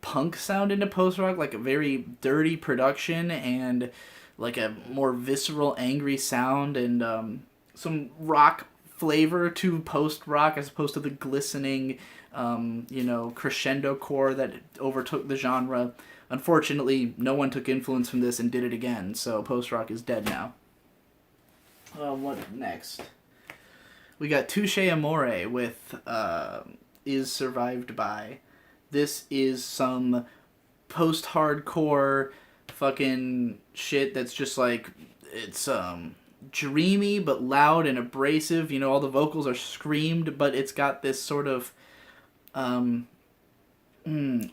punk sound into post-rock, like a very dirty production and like a more visceral, angry sound, and some rock flavor to post-rock as opposed to the glistening, you know, crescendo core that overtook the genre. Unfortunately, no one took influence from this and did it again, so post-rock is dead now. What next? We got Touche Amore with Is Survived By. This is some post-hardcore fucking shit that's just like, it's dreamy but loud and abrasive. You know, all the vocals are screamed, but it's got this sort of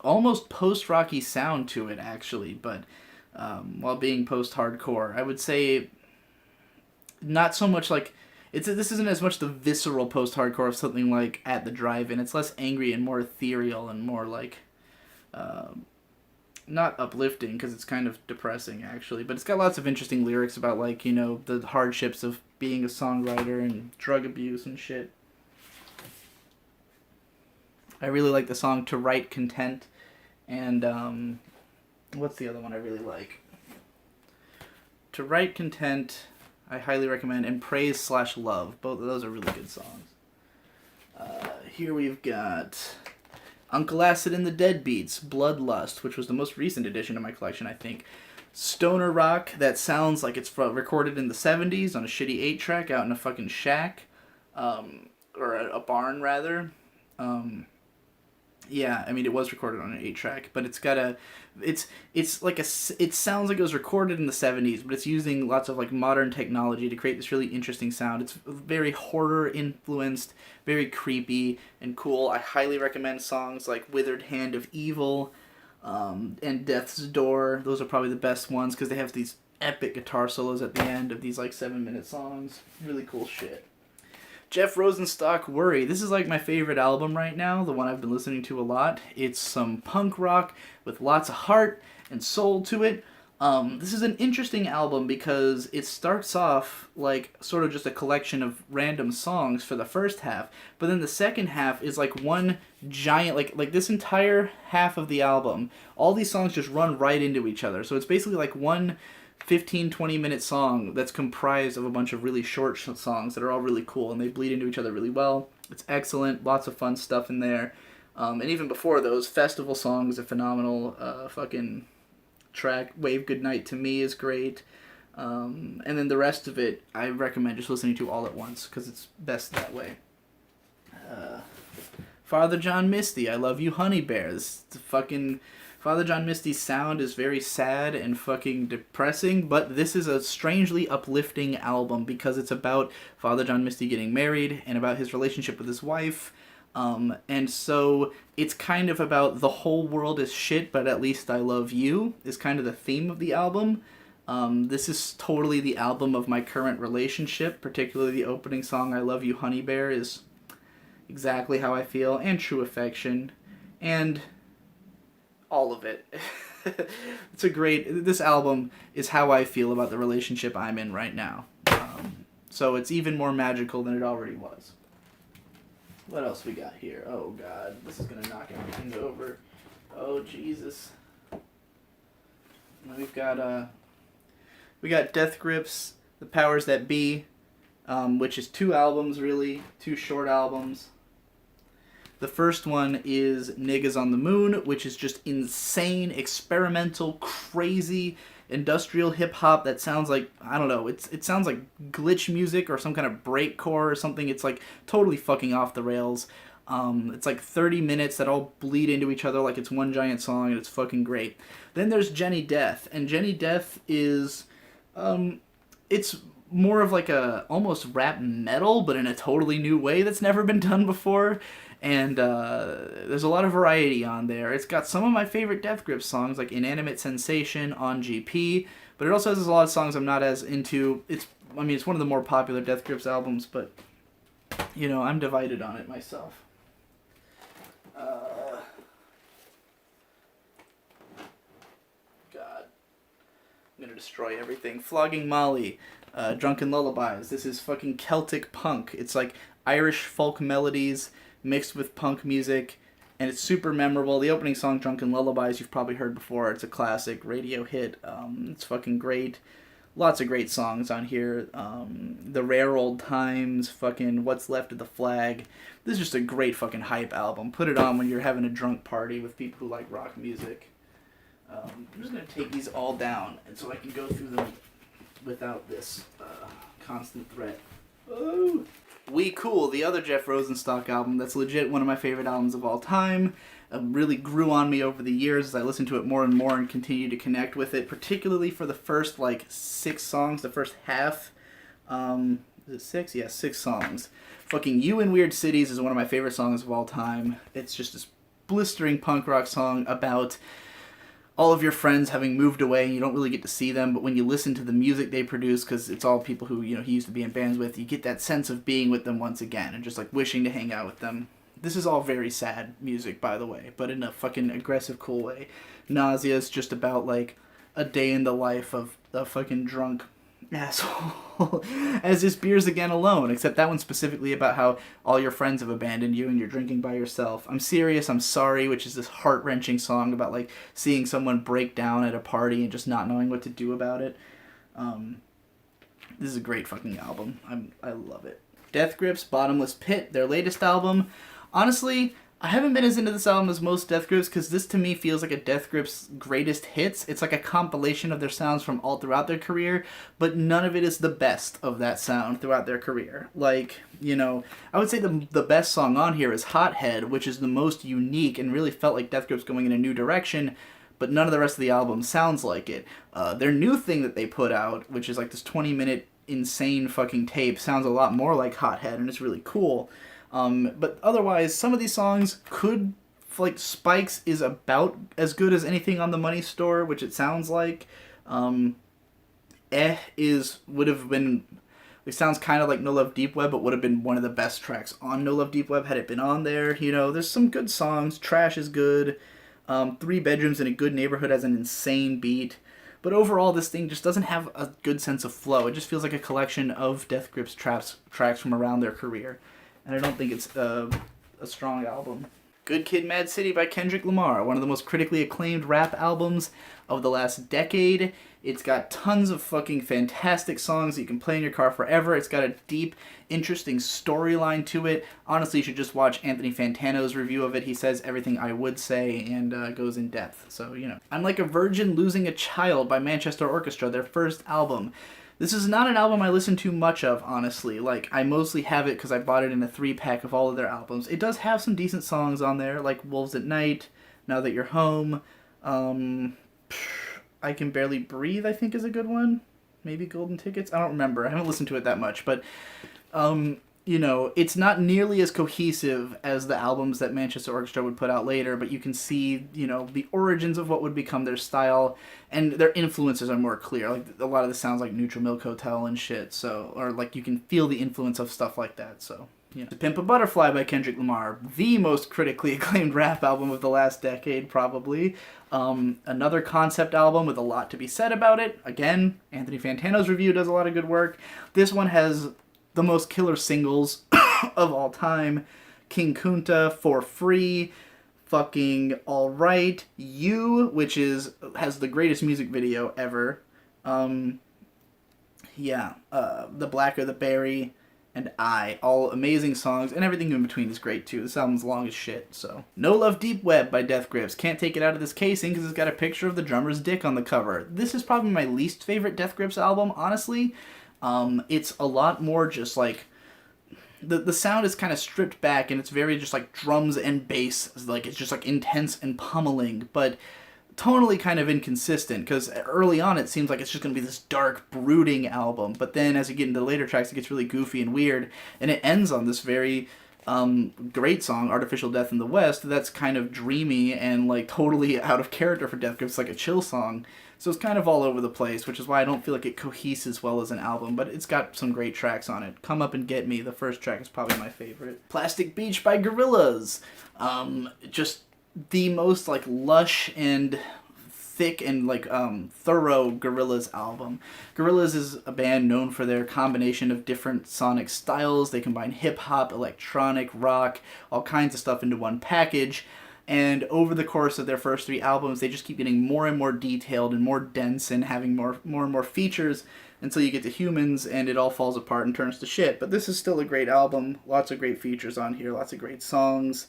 almost post-rocky sound to it, actually, but while being post-hardcore. I would say not so much like... This isn't as much the visceral post-hardcore of something like At the Drive-In. It's less angry and more ethereal and more like... not uplifting, because it's kind of depressing, actually. But it's got lots of interesting lyrics about, like, you know, the hardships of being a songwriter and drug abuse and shit. I really like the song To Write Content. And, what's the other one I really like? To Write Content... I highly recommend, and Praise/Love. Both of those are really good songs. Here we've got Uncle Acid and the Deadbeats, Bloodlust, which was the most recent addition to my collection, I think. Stoner rock that sounds like it's recorded in the 70s on a shitty 8-track out in a fucking shack. Or a barn, rather. Yeah, I mean, it was recorded on an 8-track, but it's got a... It's like a... It sounds like it was recorded in the 70s, but it's using lots of, like, modern technology to create this really interesting sound. It's very horror-influenced, very creepy and cool. I highly recommend songs like Withered Hand of Evil and Death's Door. Those are probably the best ones, because they have these epic guitar solos at the end of these, like, 7-minute songs. Really cool shit. Jeff Rosenstock, Worry. This is like my favorite album right now, the one I've been listening to a lot. It's some punk rock with lots of heart and soul to it. This is an interesting album because it starts off like sort of just a collection of random songs for the first half, but then the second half is like one giant, like this entire half of the album, all these songs just run right into each other. So it's basically like one 15-20 minute song that's comprised of a bunch of really short songs that are all really cool, and they bleed into each other really well. It's excellent. Lots of fun stuff in there. And even before those, Festival Song is a phenomenal fucking track. Wave Goodnight to Me is great. And then the rest of it, I recommend just listening to all at once because it's best that way. Father John Misty, I Love You Honey Bears. The fucking Father John Misty's sound is very sad and fucking depressing, but this is a strangely uplifting album because it's about Father John Misty getting married and about his relationship with his wife. And so it's kind of about the whole world is shit, but at least I love you is kind of the theme of the album. This is totally the album of my current relationship, particularly the opening song, I Love You Honey Bear, is exactly how I feel, and True Affection, and all of it. This album is how I feel about the relationship I'm in right now. So it's even more magical than it already was. What else we got here? Oh god, this is gonna knock everything over. Oh Jesus. We've got Death Grips, The Powers That Be, which is 2 albums really, 2 short albums. The first one is Niggas on the Moon, which is just insane, experimental, crazy, industrial hip-hop that sounds like, I don't know, it sounds like glitch music or some kind of breakcore or something. It's like totally fucking off the rails. It's like 30 minutes that all bleed into each other like it's one giant song, and it's fucking great. Then there's Jenny Death, and Jenny Death is, it's more of like a almost rap metal, but in a totally new way that's never been done before. And there's a lot of variety on there. It's got some of my favorite Death Grips songs, like Inanimate Sensation on GP, but it also has a lot of songs I'm not as into. It's one of the more popular Death Grips albums, but, you know, I'm divided on it myself. God. I'm gonna destroy everything. Flogging Molly, Drunken Lullabies. This is fucking Celtic punk. It's like Irish folk melodies mixed with punk music, and it's super memorable. The opening song, Drunken Lullabies, you've probably heard before. It's a classic radio hit. It's fucking great. Lots of great songs on here. The Rare Old Times, fucking What's Left of the Flag. This is just a great fucking hype album. Put it on when you're having a drunk party with people who like rock music. I'm just going to take these all down, and so I can go through them without this constant threat. Oh! We Cool, the other Jeff Rosenstock album, that's legit one of my favorite albums of all time. Really grew on me over the years as I listened to it more and more and continued to connect with it, particularly for the first, 6 songs, the first half. Is it 6? Yeah, 6 songs. Fucking You in Weird Cities is one of my favorite songs of all time. It's just this blistering punk rock song about all of your friends having moved away and you don't really get to see them, but when you listen to the music they produce, because it's all people who, he used to be in bands with, you get that sense of being with them once again and just wishing to hang out with them. This is all very sad music, by the way, but in a fucking aggressive, cool way. Nausea is just about a day in the life of a fucking drunk asshole as his beers again alone, except that one's specifically about how all your friends have abandoned you and you're drinking by yourself. I'm Serious, I'm Sorry, which is this heart-wrenching song about seeing someone break down at a party and just not knowing what to do about it. This is a great fucking album. I love it. Death Grips, Bottomless Pit, their latest album. Honestly, I haven't been as into this album as most Death Grips because this to me feels like a Death Grips greatest hits. It's like a compilation of their sounds from all throughout their career, but none of it is the best of that sound throughout their career. I would say the best song on here is Hothead, which is the most unique and really felt like Death Grips going in a new direction, but none of the rest of the album sounds like it. Their new thing that they put out, which is this 20-minute insane fucking tape, sounds a lot more like Hothead, and it's really cool. But otherwise, some of these songs could, Spikes is about as good as anything on the Money Store, which it sounds like. Would have been, it sounds kind of like No Love Deep Web, but would have been one of the best tracks on No Love Deep Web had it been on there. There's some good songs. Trash is good. 3 Bedrooms in a Good Neighborhood has an insane beat. But overall, this thing just doesn't have a good sense of flow. It just feels like a collection of Death Grips tracks from around their career. And I don't think it's a strong album. Good Kid, Mad City by Kendrick Lamar, one of the most critically acclaimed rap albums of the last decade. It's got tons of fucking fantastic songs that you can play in your car forever. It's got a deep, interesting storyline to it. Honestly, you should just watch Anthony Fantano's review of it. He says everything I would say and goes in depth. So, you know. I'm Like a Virgin Losing a Child by Manchester Orchestra, their first album. This is not an album I listen to much of, honestly. Like, I mostly have it because I bought it in a 3-pack of all of their albums. It does have some decent songs on there, like Wolves at Night, Now That You're Home, I Can Barely Breathe, I think is a good one. Maybe Golden Tickets? I don't remember. I haven't listened to it that much. But, you know, it's not nearly as cohesive as the albums that Manchester Orchestra would put out later, but you can see, you know, the origins of what would become their style, and their influences are more clear. Like, a lot of this sounds like Neutral Milk Hotel and shit, so, or, like, you can feel the influence of stuff like that, so... Yeah. To Pimp a Butterfly by Kendrick Lamar, the most critically acclaimed rap album of the last decade, probably. Another concept album with a lot to be said about it. Again, Anthony Fantano's review does a lot of good work. This one has the most killer singles of all time. King Kunta, For Free, fucking Alright, You, which has the greatest music video ever. The Blacker the Berry, and all amazing songs, and everything in between is great too. This album's long as shit, so. No Love Deep Web by Death Grips. Can't take it out of this casing because it's got a picture of the drummer's dick on the cover. This is probably my least favorite Death Grips album, honestly. It's a lot more just like, the sound is kind of stripped back, and it's very just like drums and bass, like it's just like intense and pummeling, but tonally kind of inconsistent, because early on it seems like it's just going to be this dark, brooding album, but then as you get into the later tracks it gets really goofy and weird, and it ends on this very great song, Artificial Death in the West, that's kind of dreamy and like totally out of character for Death Grips, like a chill song, so it's kind of all over the place, which is why I don't feel like it coheses well as an album, but it's got some great tracks on it. Come Up and Get Me, the first track, is probably my favorite. Plastic Beach by Gorillaz. Just the most like lush and thick and like thorough Gorillaz album. Gorillaz is a band known for their combination of different sonic styles. They combine hip-hop, electronic, rock, all kinds of stuff into one package, and over the course of their first 3 albums they just keep getting more and more detailed and more dense and having more and more features until you get to Humans and it all falls apart and turns to shit. But this is still a great album, lots of great features on here, lots of great songs.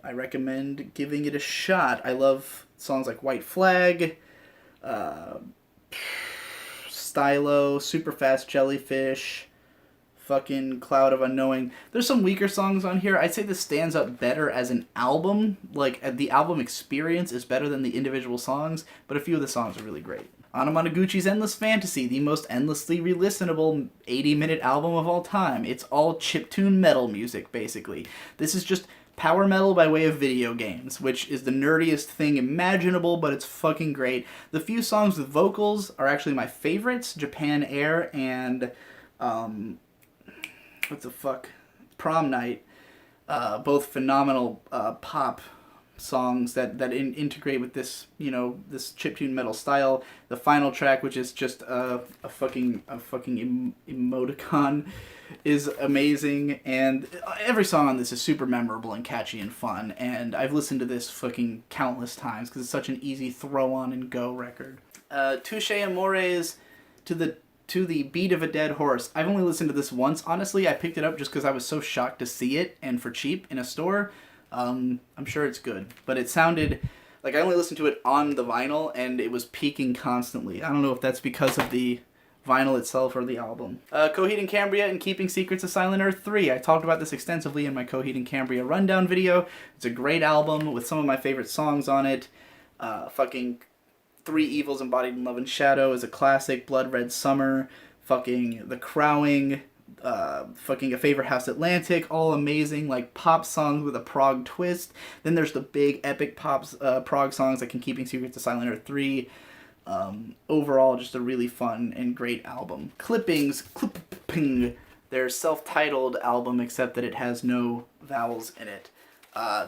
I recommend giving it a shot. I love songs like White Flag, Stylo, Superfast Jellyfish, fucking Cloud of Unknowing. There's some weaker songs on here. I'd say this stands up better as an album. Like, the album experience is better than the individual songs, but a few of the songs are really great. Anamanaguchi's Endless Fantasy, the most endlessly re-listenable 80-minute album of all time. It's all chiptune metal music, basically. This is just power metal by way of video games, which is the nerdiest thing imaginable, but it's fucking great. The few songs with vocals are actually my favorites, Japan Air and, Prom Night. Both phenomenal pop songs that integrate with this, you know, this chiptune metal style. The final track, which is just a fucking emoticon, is amazing, and every song on this is super memorable and catchy and fun, and I've listened to this fucking countless times because it's such an easy throw on and go record. Touche Amores, To the Beat of a Dead Horse. I've only listened to this once, honestly. I picked it up just because I was so shocked to see it, and for cheap in a store. I'm sure it's good, but it sounded like I only listened to it on the vinyl, and it was peaking constantly. I don't know if that's because of the vinyl itself or the album. Coheed and Cambria and Keeping Secrets of Silent Earth 3. I talked about this extensively in my Coheed and Cambria rundown video. It's a great album with some of my favorite songs on it. Fucking Three Evils Embodied in Love and Shadow is a classic. Blood Red Summer. Fucking The Crowing. Fucking A Favorite House Atlantic. All amazing, like, pop songs with a prog twist. Then there's the big epic prog songs like in Keeping Secrets of Silent Earth 3. Overall, just a really fun and great album. Clipping, their self-titled album, except that it has no vowels in it.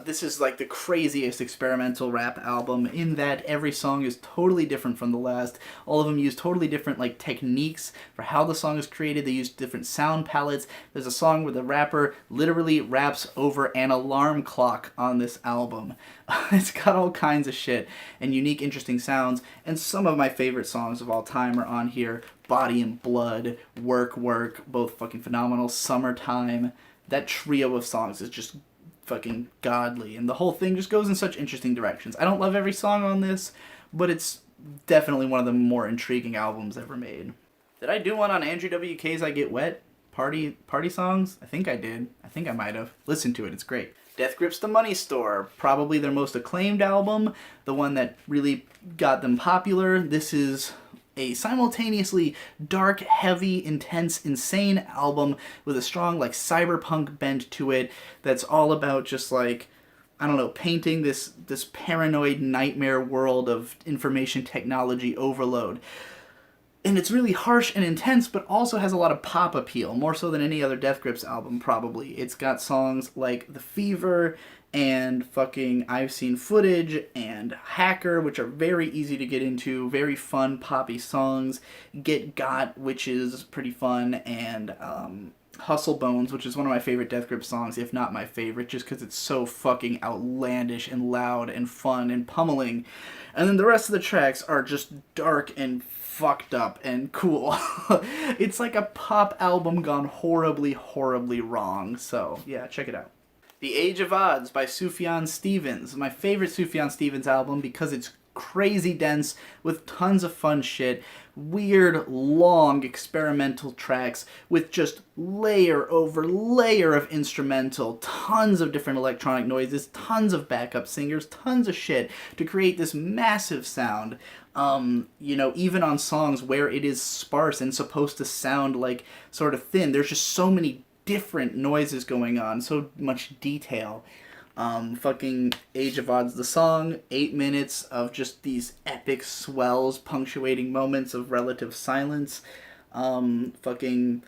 This is like the craziest experimental rap album in that every song is totally different from the last. All of them use totally different like techniques for how the song is created. They use different sound palettes. There's a song where the rapper literally raps over an alarm clock on this album. It's got all kinds of shit and unique, interesting sounds. And some of my favorite songs of all time are on here. Body and Blood, Work Work, both fucking phenomenal. Summertime. That trio of songs is just fucking godly, and the whole thing just goes in such interesting directions. I don't love every song on this, but it's definitely one of the more intriguing albums ever made. Did I do one on Andrew WK's I Get Wet? Party songs? I think I did. I think I might have. Listen to it, it's great. Death Grips the Money Store, probably their most acclaimed album, the one that really got them popular. This is a simultaneously dark, heavy, intense, insane album with a strong like cyberpunk bent to it that's all about just like, I don't know, painting this paranoid nightmare world of information technology overload. And it's really harsh and intense, but also has a lot of pop appeal, more so than any other Death Grips album, probably. It's got songs like The Fever and fucking I've Seen Footage and Hacker, which are very easy to get into, very fun poppy songs. Get Got, which is pretty fun, and Hustle Bones, which is one of my favorite Death Grips songs, if not my favorite, just because it's so fucking outlandish and loud and fun and pummeling. And then the rest of the tracks are just dark and fucked up and cool. It's like a pop album gone horribly, horribly wrong. So, yeah, check it out. The Age of Odds by Sufjan Stevens. My favorite Sufjan Stevens album because it's crazy dense with tons of fun shit, weird, long experimental tracks with just layer over layer of instrumental, tons of different electronic noises, tons of backup singers, tons of shit to create this massive sound. Even on songs where it is sparse and supposed to sound like sort of thin, there's just so many different noises going on, so much detail. Fucking Age of Odds, the song, 8 minutes of just these epic swells punctuating moments of relative silence. Fucking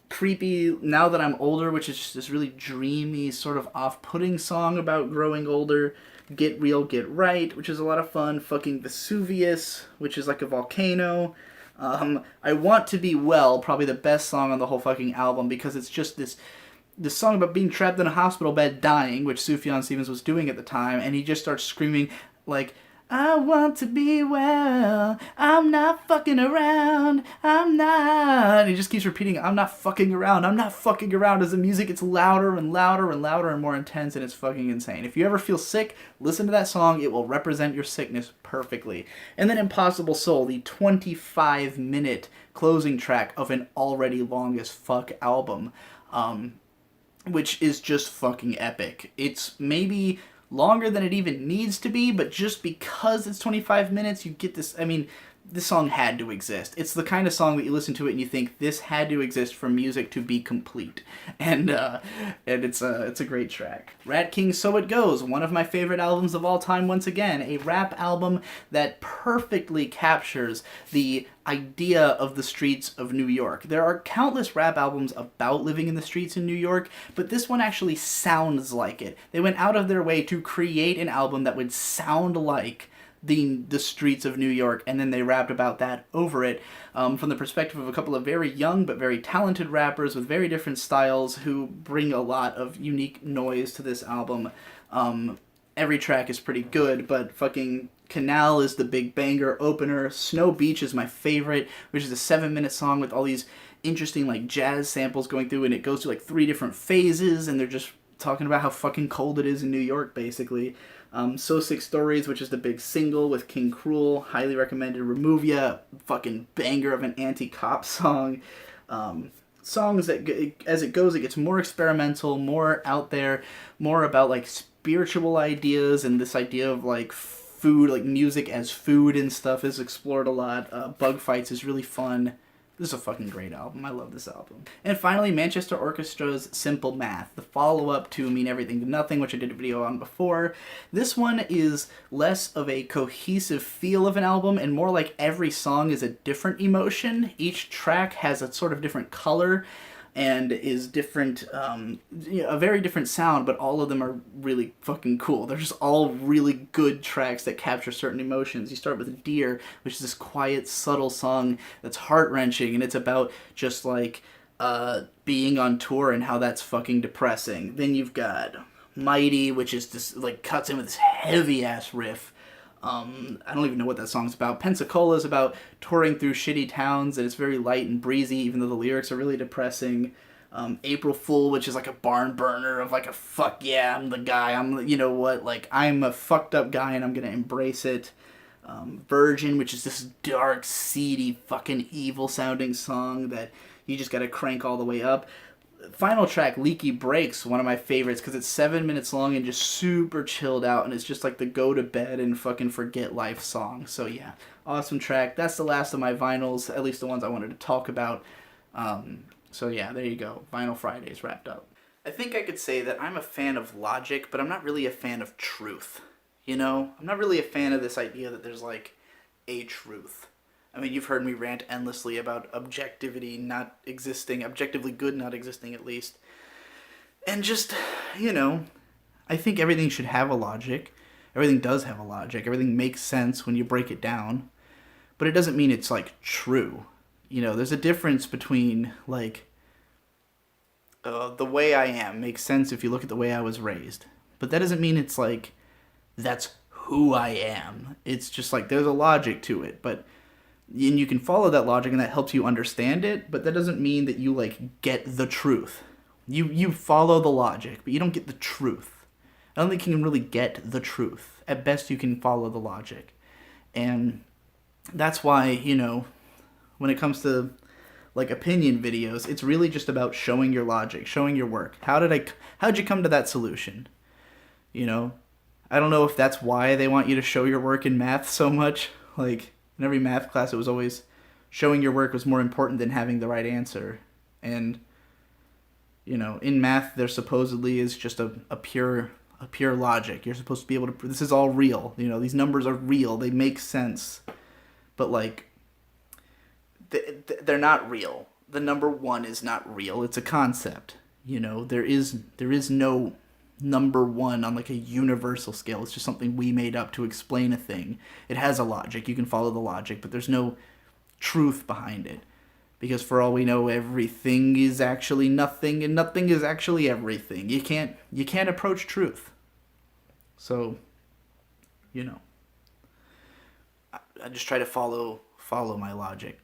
creepy Now That I'm Older, which is just this really dreamy, sort of off-putting song about growing older. Get Real, Get Right, which is a lot of fun. Fucking Vesuvius, which is like a volcano. I Want to Be Well, probably the best song on the whole fucking album, because it's just this song about being trapped in a hospital bed dying, which Sufjan Stevens was doing at the time, and he just starts screaming like, I want to be well, I'm not fucking around, I'm not. And he just keeps repeating, I'm not fucking around, I'm not fucking around, as the music gets louder and louder and louder and more intense, and it's fucking insane. If you ever feel sick, listen to that song, it will represent your sickness perfectly. And then Impossible Soul, the 25-minute closing track of an already long as fuck album, which is just fucking epic. It's maybe longer than it even needs to be, but just because it's 25 minutes, you get this, this song had to exist. It's the kind of song that you listen to it and you think, this had to exist for music to be complete. And it's a great track. Rat King, So It Goes, one of my favorite albums of all time once again. A rap album that perfectly captures the idea of the streets of New York. There are countless rap albums about living in the streets in New York, but this one actually sounds like it. They went out of their way to create an album that would sound like the streets of New York, and then they rapped about that over it, from the perspective of a couple of very young but very talented rappers with very different styles who bring a lot of unique noise to this album. Every track is pretty good, but fucking Canal is the big banger opener. Snow Beach is my favorite, which is a 7-minute song with all these interesting like jazz samples going through, and it goes through like 3 different phases, and they're just talking about how fucking cold it is in New York, basically. So Sick Stories, which is the big single with King Cruel, highly recommended. Remove Ya, fucking banger of an anti-cop song. Songs that, as it goes, it gets more experimental, more out there, more about like spiritual ideas, and this idea of like food, like music as food and stuff is explored a lot. Bug Fights is really fun. This is a fucking great album. I love this album. And finally, Manchester Orchestra's Simple Math, the follow-up to Mean Everything to Nothing, which I did a video on before. This one is less of a cohesive feel of an album and more like every song is a different emotion. Each track has a sort of different color, and is different, a very different sound, but all of them are really fucking cool. They're just all really good tracks that capture certain emotions. You start with Deer, which is this quiet, subtle song that's heart-wrenching, and it's about just like being on tour and how that's fucking depressing. Then you've got Mighty, which is this, like, cuts in with this heavy-ass riff. I don't even know what that song's about. Pensacola is about touring through shitty towns, and it's very light and breezy, even though the lyrics are really depressing. April Fool, which is like a barn burner of like a fuck yeah, I'm the guy. I'm, you know what, like, I'm a fucked up guy and I'm gonna embrace it. Virgin, which is this dark, seedy, fucking evil sounding song that you just gotta crank all the way up. Final track, Leaky Breaks, one of my favorites because it's 7 minutes long and just super chilled out, and it's just like the go to bed and fucking forget life song. So yeah, awesome track. That's the last of my vinyls, at least the ones I wanted to talk about. So yeah, there you go. Vinyl Fridays wrapped up. I think I could say that I'm a fan of logic, but I'm not really a fan of truth. You know, I'm not really a fan of this idea that there's like a truth. I mean, you've heard me rant endlessly about objectivity not existing, objectively good not existing at least. And just, you know, I think everything should have a logic. Everything does have a logic. Everything makes sense when you break it down. But it doesn't mean it's, like, true. You know, there's a difference between, like, the way I am makes sense if you look at the way I was raised. But that doesn't mean it's, like, that's who I am. It's just, like, there's a logic to it, but... And you can follow that logic and that helps you understand it, but that doesn't mean that you, like, get the truth. You follow the logic, but you don't get the truth. I don't think you can really get the truth. At best, you can follow the logic. And that's why, you know, when it comes to, like, opinion videos, it's really just about showing your logic, showing your work. How'd you come to that solution? You know? I don't know if that's why they want you to show your work in math so much. Like... In every math class, it was always showing your work was more important than having the right answer. And, you know, in math, there supposedly is just a pure logic. You're supposed to be able to... This is all real. You know, these numbers are real. They make sense. But, like, they're not real. The number 1 is not real. It's a concept. You know, there is no... number 1 on like a universal scale. It's just something we made up to explain a thing. It has a logic. You can follow the logic, but there's no truth behind it. Because for all we know, everything is actually nothing and nothing is actually everything. You can't approach truth. So, you know, I just try to follow my logic.